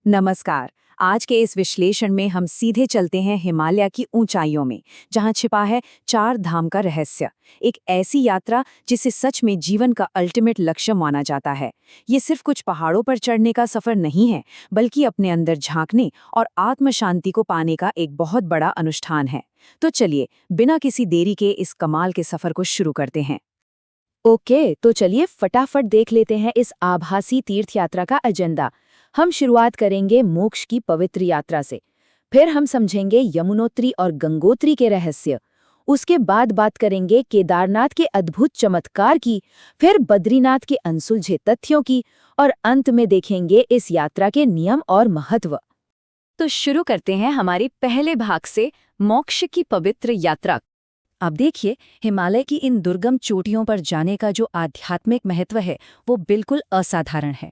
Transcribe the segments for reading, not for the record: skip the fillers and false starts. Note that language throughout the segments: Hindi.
नमस्कार। आज के इस विश्लेषण में हम सीधे चलते हैं हिमालय की ऊंचाइयों में, जहां छिपा है चार धाम का रहस्य। एक ऐसी यात्रा जिसे सच में जीवन का अल्टीमेट लक्ष्य माना जाता है। ये सिर्फ कुछ पहाड़ों पर चढ़ने का सफर नहीं है, बल्कि अपने अंदर झांकने और आत्म शांति को पाने का एक बहुत बड़ा अनुष्ठान है। तो चलिए, बिना किसी देरी के इस कमाल के सफर को शुरू करते हैं। ओके, तो चलिए फटाफट देख लेते हैं इस आभासी तीर्थ यात्रा का एजेंडा। हम शुरुआत करेंगे मोक्ष की पवित्र यात्रा से। फिर हम समझेंगे यमुनोत्री और गंगोत्री के रहस्य। उसके बाद बात करेंगे केदारनाथ के अद्भुत चमत्कार की, फिर बद्रीनाथ के अनसुलझे तथ्यों की, और अंत में देखेंगे इस यात्रा के नियम और महत्व। तो शुरू करते हैं हमारे पहले भाग से, मोक्ष की पवित्र यात्रा। अब देखिए, हिमालय की इन दुर्गम चोटियों पर जाने का जो आध्यात्मिक महत्व है वो बिल्कुल असाधारण है।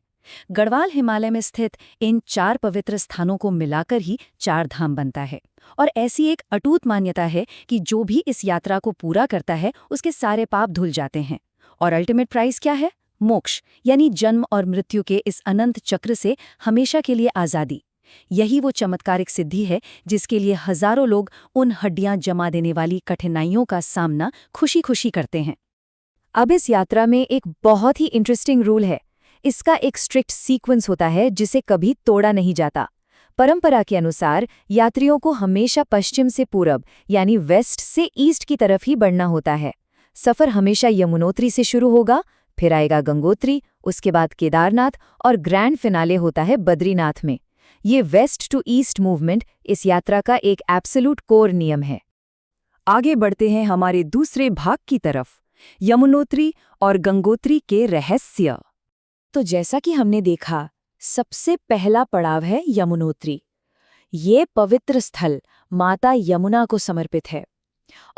गढ़वाल हिमालय में स्थित इन चार पवित्र स्थानों को मिलाकर ही चार धाम बनता है। और ऐसी एक अटूट मान्यता है कि जो भी इस यात्रा को पूरा करता है उसके सारे पाप धुल जाते हैं। और अल्टीमेट प्राइज क्या है? मोक्ष, यानी जन्म और मृत्यु के इस अनंत चक्र से हमेशा के लिए आज़ादी। यही वो चमत्कारिक सिद्धि है जिसके लिए हजारों लोग उन हड्डियां जमा देने वाली कठिनाइयों का सामना खुशी खुशी करते हैं। अब इस यात्रा में एक बहुत ही इंटरेस्टिंग रूल है। इसका एक स्ट्रिक्ट सीक्वेंस होता है जिसे कभी तोड़ा नहीं जाता। परंपरा के अनुसार यात्रियों को हमेशा पश्चिम से पूरब यानी वेस्ट से ईस्ट की तरफ ही बढ़ना होता है। सफर हमेशा यमुनोत्री से शुरू होगा, फिर आएगा गंगोत्री, उसके बाद केदारनाथ और ग्रैंड फिनाले होता है बद्रीनाथ में। ये वेस्ट टू ईस्ट मूवमेंट इस यात्रा का एक एब्सोल्यूट कोर नियम है। आगे बढ़ते हैं हमारे दूसरे भाग की तरफ, यमुनोत्री और गंगोत्री के रहस्य। तो जैसा कि हमने देखा, सबसे पहला पड़ाव है यमुनोत्री। ये पवित्र स्थल माता यमुना को समर्पित है।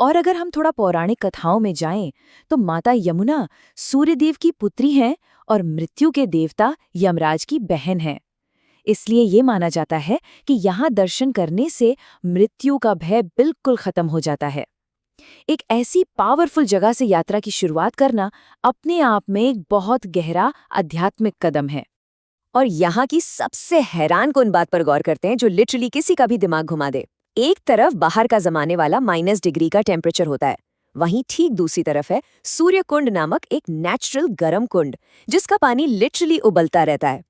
और अगर हम थोड़ा पौराणिक कथाओं में जाएं, तो माता यमुना सूर्यदेव की पुत्री हैं और मृत्यु के देवता यमराज की बहन हैं। इसलिए ये माना जाता है कि यहाँ दर्शन करने से मृत्यु का भय बिल्कुल खत्म हो जाता है। एक ऐसी पावरफुल जगह से यात्रा की शुरुआत करना अपने आप में एक बहुत गहरा आध्यात्मिक कदम है। और यहाँ की सबसे हैरानकुन बात पर गौर करते हैं जो लिटरली किसी का भी दिमाग घुमा दे। एक तरफ बाहर का जमाने वाला -डिग्री का टेम्परेचर होता है, वहीं ठीक दूसरी तरफ है सूर्य कुंड नामक एक नेचुरल गर्म कुंड, जिसका पानी लिटरली उबलता रहता है।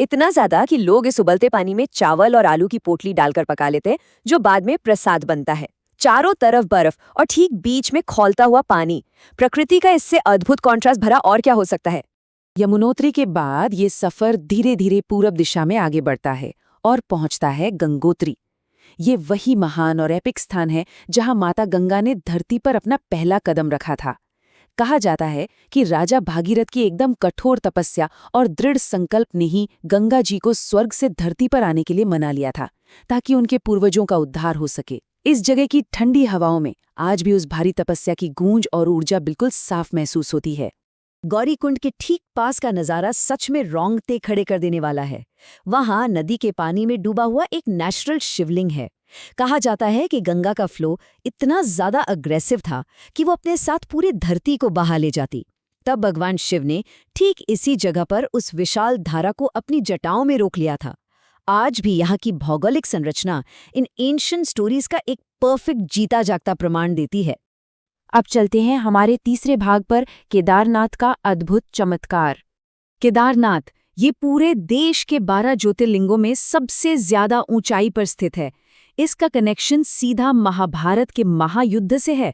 इतना ज्यादा कि लोग इस उबलते पानी में चावल और आलू की पोटली डालकर पका लेते हैं, जो बाद में प्रसाद बनता है। चारों तरफ बर्फ और ठीक बीच में खौलता हुआ पानी। प्रकृति का इससे अद्भुत कॉन्ट्रास्ट भरा और क्या हो सकता है। यमुनोत्री के बाद ये सफर धीरे धीरे पूरब दिशा में आगे बढ़ता है और पहुंचता है गंगोत्री। ये वही महान और एपिक स्थान है जहां माता गंगा ने धरती पर अपना पहला कदम रखा था। कहा जाता है कि राजा भागीरथ की एकदम कठोर तपस्या और दृढ़ संकल्प ने ही गंगा जी को स्वर्ग से धरती पर आने के लिए मना लिया था, ताकि उनके पूर्वजों का उद्धार हो सके। इस जगह की ठंडी हवाओं में आज भी उस भारी तपस्या की गूंज और ऊर्जा बिल्कुल साफ महसूस होती है। गौरीकुंड के ठीक पास का नजारा सच में रोंगटे खड़े कर देने वाला है। वहां नदी के पानी में डूबा हुआ एक नेचुरल शिवलिंग है। कहा जाता है कि गंगा का फ्लो इतना ज्यादा अग्रेसिव था कि वो अपने साथ पूरी धरती को बहा ले जाती। तब भगवान शिव ने ठीक इसी जगह पर उस विशाल धारा को अपनी जटाओं में रोक लिया था। आज भी यहाँ की भौगोलिक संरचना इन एंशिएंट स्टोरीज का एक परफेक्ट जीता जागता प्रमाण देती है। अब चलते हैं हमारे तीसरे भाग पर, केदारनाथ का अद्भुत चमत्कार। केदारनाथ ये पूरे देश के 12 ज्योतिर्लिंगों में सबसे ज्यादा ऊंचाई पर स्थित है। इसका कनेक्शन सीधा महाभारत के महायुद्ध से है।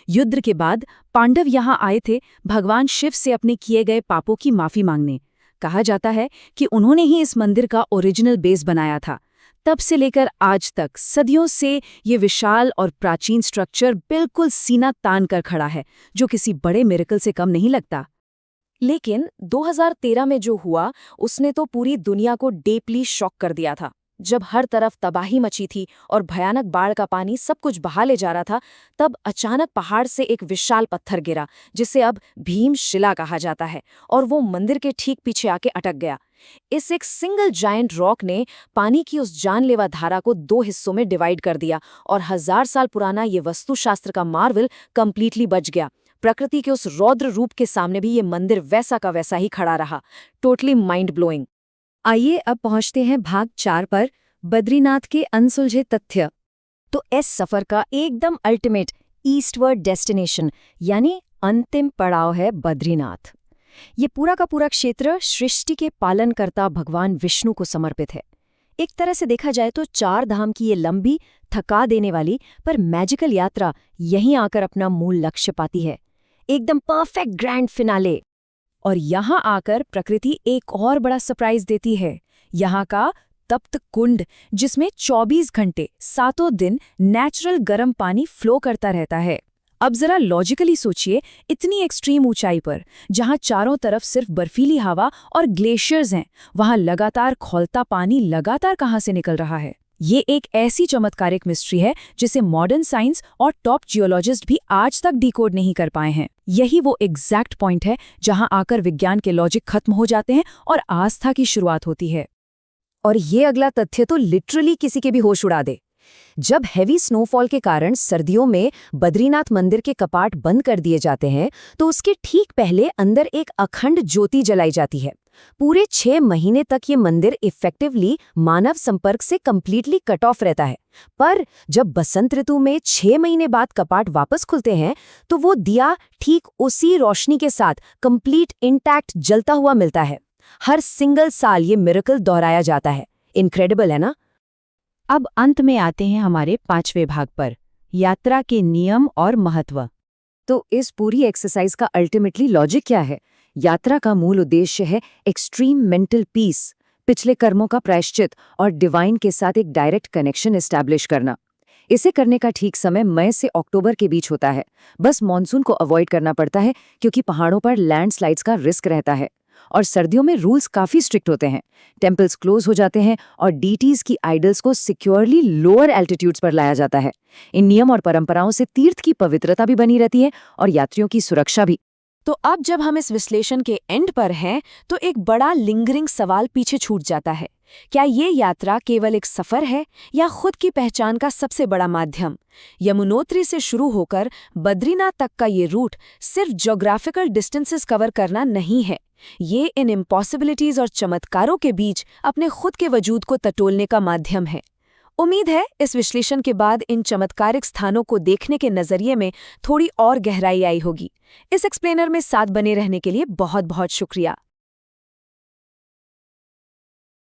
युद्ध के बाद पांडव यहाँ आए थे भगवान शिव से अपने किए गए पापों की माफी मांगने। कहा जाता है कि उन्होंने ही इस मंदिर का ओरिजिनल बेस बनाया था। तब से लेकर आज तक सदियों से ये विशाल और प्राचीन स्ट्रक्चर बिल्कुल सीना तान कर खड़ा है, जो किसी बड़े मिरेकल से कम नहीं लगता। लेकिन 2013 में जो हुआ उसने तो पूरी दुनिया को डीपली शॉक कर दिया था। जब हर तरफ तबाही मची थी और भयानक बाढ़ का पानी सब कुछ बहा ले जा रहा था, तब अचानक पहाड़ से एक विशाल पत्थर गिरा, जिसे अब भीमशिला कहा जाता है, और वो मंदिर के ठीक पीछे आके अटक गया। इस एक सिंगल जायंट रॉक ने पानी की उस जानलेवा धारा को 2 हिस्सों में डिवाइड कर दिया, और 1000 साल पुराना ये वास्तुशास्त्र का मार्वल कंप्लीटली बच गया। प्रकृति के उस रौद्र रूप के सामने भी ये मंदिर वैसा का वैसा ही खड़ा रहा। Totally mind blowing. आइए अब पहुंचते हैं भाग 4 पर, बद्रीनाथ के अनसुलझे तथ्य। तो इस सफर का एकदम अल्टीमेट ईस्टवर्ड डेस्टिनेशन यानी अंतिम पड़ाव है बद्रीनाथ। ये पूरा का पूरा क्षेत्र सृष्टि के पालनकर्ता भगवान विष्णु को समर्पित है। एक तरह से देखा जाए तो 4 धाम की ये लंबी, थका देने वाली पर मैजिकल यात्रा यहीं आकर अपना मूल लक्ष्य पाती है, एकदम परफेक्ट ग्रैंड फिनाले। और यहाँ आकर प्रकृति एक और बड़ा सरप्राइज देती है। यहाँ का तप्त कुंड, जिसमें 24 घंटे 7 दिन नेचुरल गर्म पानी फ्लो करता रहता है। अब जरा लॉजिकली सोचिए, इतनी एक्सट्रीम ऊंचाई पर, जहां चारों तरफ सिर्फ बर्फीली हवा और ग्लेशियर्स हैं, वहां लगातार खौलता पानी लगातार कहां से निकल रहा है? ये एक ऐसी चमत्कारिक मिस्ट्री है जिसे मॉडर्न साइंस और टॉप जियोलॉजिस्ट भी आज तक डिकोड नहीं कर पाए हैं। यही वो एग्जैक्ट पॉइंट है जहां आकर विज्ञान के लॉजिक खत्म हो जाते हैं और आस्था की शुरुआत होती है। और ये अगला तथ्य तो लिटरली किसी के भी होश उड़ा दे। जब हेवी स्नोफॉल के कारण सर्दियों में बद्रीनाथ मंदिर के कपाट बंद कर दिए जाते हैं, तो उसके ठीक पहले अंदर एक अखंड ज्योति जलाई जाती है। पूरे 6 महीने तक ये मंदिर इफेक्टिवली मानव संपर्क से कंप्लीटली कट ऑफ रहता है। पर जब बसंत ऋतु में 6 महीने बाद कपाट वापस खुलते हैं, तो वो दिया ठीक उसी रोशनी के साथ कंप्लीट इंटैक्ट जलता हुआ मिलता है। हर सिंगल साल ये मिरेकल दोहराया जाता है। इनक्रेडिबल है ना? अब अंत में आते हैं हमारे 5वें भाग पर, यात्रा के नियम और महत्व। तो इस पूरी एक्सरसाइज का अल्टीमेटली लॉजिक क्या है? यात्रा का मूल उद्देश्य है एक्सट्रीम मेंटल पीस, पिछले कर्मों का प्रायश्चित और डिवाइन के साथ एक डायरेक्ट कनेक्शन एस्टैब्लिश करना। इसे करने का ठीक समय मई से अक्टूबर के बीच होता है। बस मॉनसून को अवॉइड करना पड़ता है क्योंकि पहाड़ों पर लैंडस्लाइड्स का रिस्क रहता है। और सर्दियों में रूल्स काफी स्ट्रिक्ट होते हैं। टेम्पल्स क्लोज हो जाते हैं और डीटीज की आइडल्स को सिक्योरली लोअर एल्टीट्यूड्स पर लाया जाता है। इन नियम और परंपराओं से तीर्थ की पवित्रता भी बनी रहती है और यात्रियों की सुरक्षा भी। तो अब जब हम इस विश्लेषण के एंड पर हैं, तो एक बड़ा लिंगरिंग सवाल पीछे छूट जाता है। क्या ये यात्रा केवल एक सफर है या खुद की पहचान का सबसे बड़ा माध्यम? यमुनोत्री से शुरू होकर बद्रीनाथ तक का ये रूट सिर्फ ज्योग्राफिकल डिस्टेंसेस कवर करना नहीं है। ये इन इम्पॉसिबिलिटीज और चमत्कारों के बीच अपने खुद के वजूद को टटोलने का माध्यम है। उम्मीद है इस विश्लेषण के बाद इन चमत्कारिक स्थानों को देखने के नजरिए में थोड़ी और गहराई आई होगी। इस एक्सप्लेनर में साथ बने रहने के लिए बहुत बहुत शुक्रिया।